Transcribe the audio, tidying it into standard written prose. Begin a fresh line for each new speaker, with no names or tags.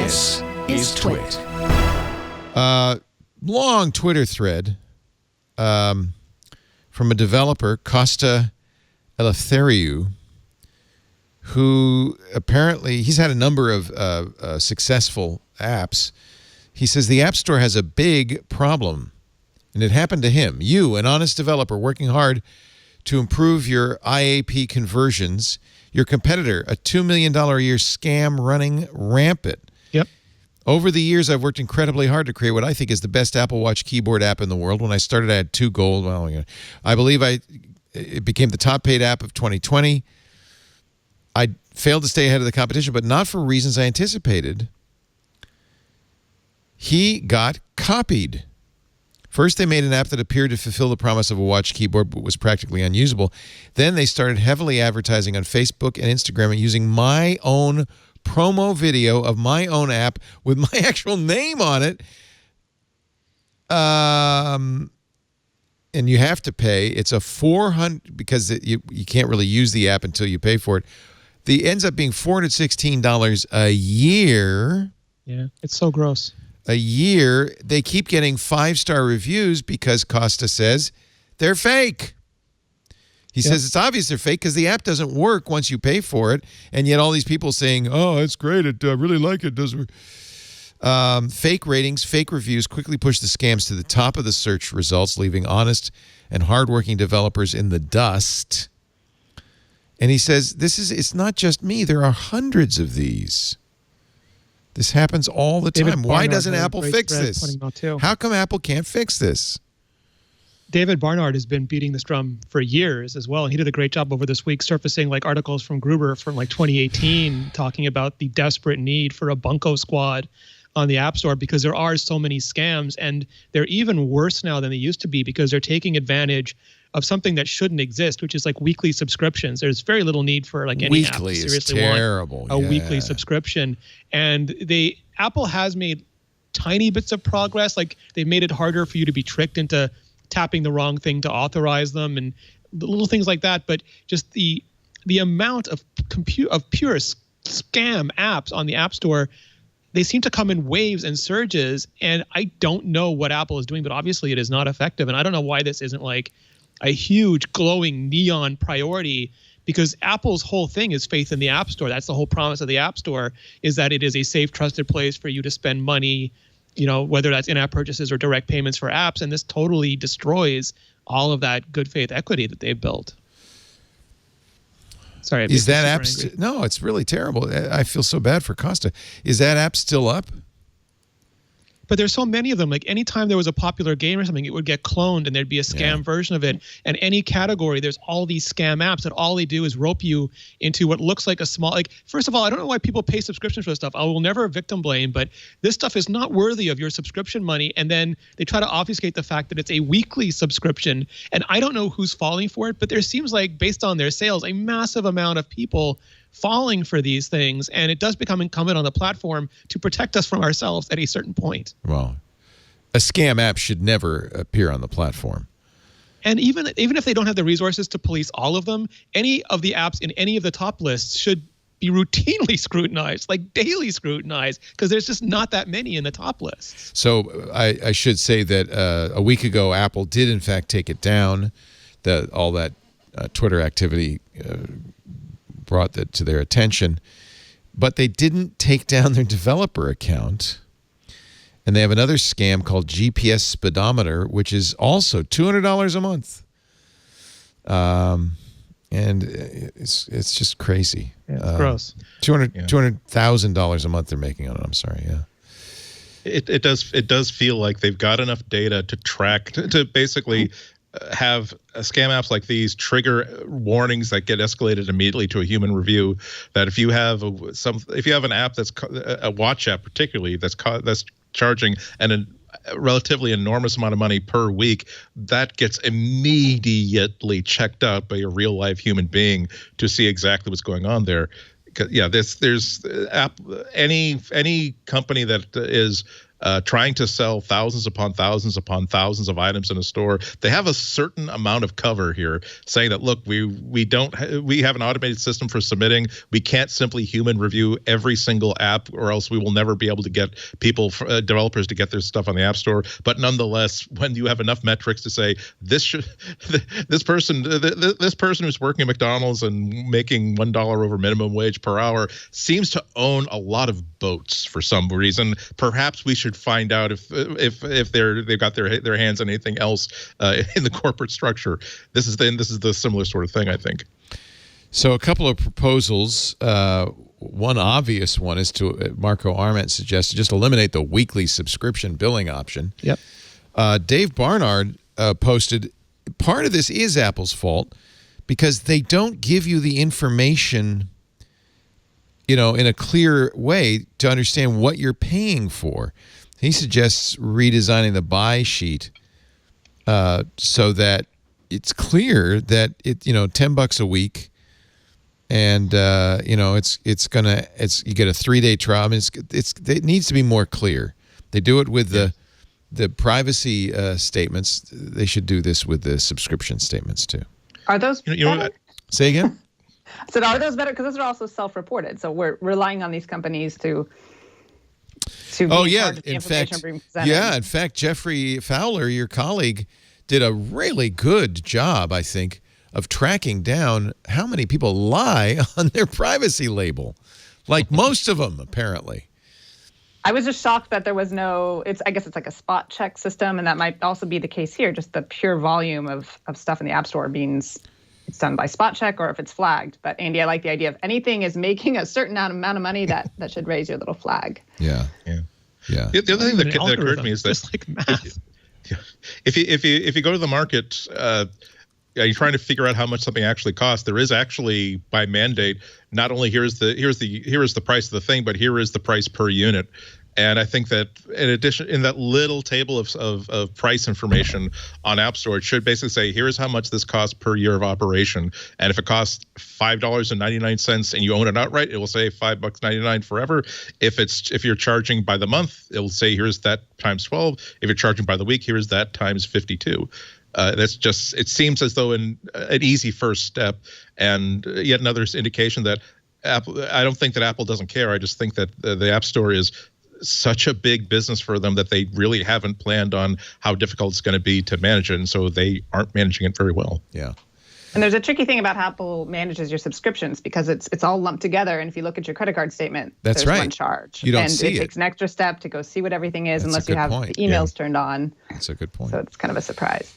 This is TWiT.
Long Twitter thread from a developer, Costa Eleftheriou, who apparently, he's had a number of successful apps. He says the App Store has a big problem, and it happened to him. You, an honest developer working hard to improve your IAP conversions, your competitor, a $2 million a year scam running rampant.
Yep.
Over the years, I've worked incredibly hard to create what I think is the best Apple Watch keyboard app in the world. When I started, I had 2 gold. Well, I believe it became the top paid app of 2020. I failed to stay ahead of the competition, but not for reasons I anticipated. He got copied. First, they made an app that appeared to fulfill the promise of a watch keyboard but was practically unusable. Then they started heavily advertising on Facebook and Instagram and using my own promo video of my own app with my actual name on it. And you have to pay. It's a $400 because you can't really use the app until you pay for it. The ends up being $416 a year.
Yeah, it's so gross.
A year. They keep getting 5-star reviews because Costa says they're fake. He says it's obvious they're fake because the app doesn't work once you pay for it, and yet all these people saying, "Oh, it's great. I really like it." Does fake ratings, fake reviews quickly push the scams to the top of the search results, leaving honest and hardworking developers in the dust. And he says it's not just me. There are hundreds of these. This happens all the time. Why doesn't Apple fix this? How come Apple can't fix this?
David Barnard has been beating this drum for years as well. And he did a great job over this week surfacing like articles from Gruber from like 2018 talking about the desperate need for a bunco squad on the App Store because there are so many scams, and they're even worse now than they used to be because they're taking advantage of something that shouldn't exist, which is like weekly subscriptions. There's very little need for like any app to seriously want a weekly subscription. And Apple has made tiny bits of progress. Like they've made it harder for you to be tricked into tapping the wrong thing to authorize them and little things like that. But just the amount of pure scam apps on the App Store, they seem to come in waves and surges. And I don't know what Apple is doing, but obviously it is not effective. And I don't know why this isn't like a huge glowing neon priority, because Apple's whole thing is faith in the App Store. That's the whole promise of the App Store, is that it is a safe, trusted place for you to spend money, whether that's in-app purchases or direct payments for apps. And this totally destroys all of that good faith equity that they've built. Sorry.
Is that app? No, it's really terrible. I feel so bad for Costa. Is that app still up?
But there's so many of them. Like anytime there was a popular game or something, it would get cloned and there'd be a scam version of it. And any category, there's all these scam apps that all they do is rope you into what looks like a small, like, first of all, I don't know why people pay subscriptions for this stuff. I will never victim blame, but this stuff is not worthy of your subscription money. And then they try to obfuscate the fact that it's a weekly subscription. And I don't know who's falling for it, but there seems like, based on their sales, a massive amount of people falling for these things, and it does become incumbent on the platform to protect us from ourselves at a certain point.
Well, a scam app should never appear on the platform.
And even if they don't have the resources to police all of them, any of the apps in any of the top lists should be routinely scrutinized, like daily scrutinized, because there's just not that many in the top lists.
So I should say that a week ago, Apple did in fact take it down. All that Twitter activity brought that to their attention, but they didn't take down their developer account. And they have another scam called GPS Speedometer, which is also $200 a month. And it's just crazy.
Yeah, it's gross.
$200,000 a month they're making on it. I'm sorry. Yeah.
It does feel like they've got enough data to track to basically have scam apps like these trigger warnings that get escalated immediately to a human review. That if you have an app that's a watch app particularly that's charging a relatively enormous amount of money per week, that gets immediately checked out by a real live human being to see exactly what's going on there. There's any company that is trying to sell thousands upon thousands upon thousands of items in a store. They have a certain amount of cover here, saying that, look, we have an automated system for submitting. We can't simply human review every single app, or else we will never be able to get developers to get their stuff on the App Store. But nonetheless, when you have enough metrics to say this person who's working at McDonald's and making $1 over minimum wage per hour seems to own a lot of boats for some reason. Perhaps we should find out if they've got their hands on anything else in the corporate structure. This is the similar sort of thing, I think.
So a couple of proposals. One obvious one is to Marco Arment suggested just eliminate the weekly subscription billing option.
Yep.
Dave Barnard posted, part of this is Apple's fault because they don't give you the information, in a clear way to understand what you're paying for. He suggests redesigning the buy sheet so that it's clear that you $10 a week, and you get a 3-day trial. I mean, it needs to be more clear. They do it with the privacy statements. They should do this with the subscription statements too.
Are those better?
Say again?
So are those better? Because those are also self-reported. So we're relying on these companies to be part of the information being presented.
In fact, Jeffrey Fowler, your colleague, did a really good job, I think, of tracking down how many people lie on their privacy label. Like most of them, apparently.
I was just shocked that there was I guess it's like a spot check system, and that might also be the case here. Just the pure volume of stuff in the App Store means it's done by spot check or if it's flagged. But Andy, I like the idea of anything is making a certain amount of money that should raise your little flag.
Yeah.
The other thing that occurred to me is that
just like math.
if you go to the market, you're trying to figure out how much something actually costs. There is actually, by mandate, not only here is the price of the thing, but here is the price per unit. And I think that in addition, in that little table of price information on App Store, it should basically say, here's how much this costs per year of operation. And if it costs $5.99 and you own it outright, it will say $5.99 forever. If you're charging by the month, it will say, here's that times 12. If you're charging by the week, here's that times 52. It seems as though an easy first step, and yet another indication that Apple, I don't think that Apple doesn't care. I just think that the App Store is such a big business for them that they really haven't planned on how difficult it's going to be to manage it, and so they aren't managing it very well.
Yeah.
And there's a tricky thing about how Apple manages your subscriptions, because it's all lumped together. And if you look at your credit card statement,
there's
one charge.
You don't see it.
And it takes an extra step to go see what everything is.
That's
unless you have the emails turned on.
That's a good point.
So it's kind of a surprise.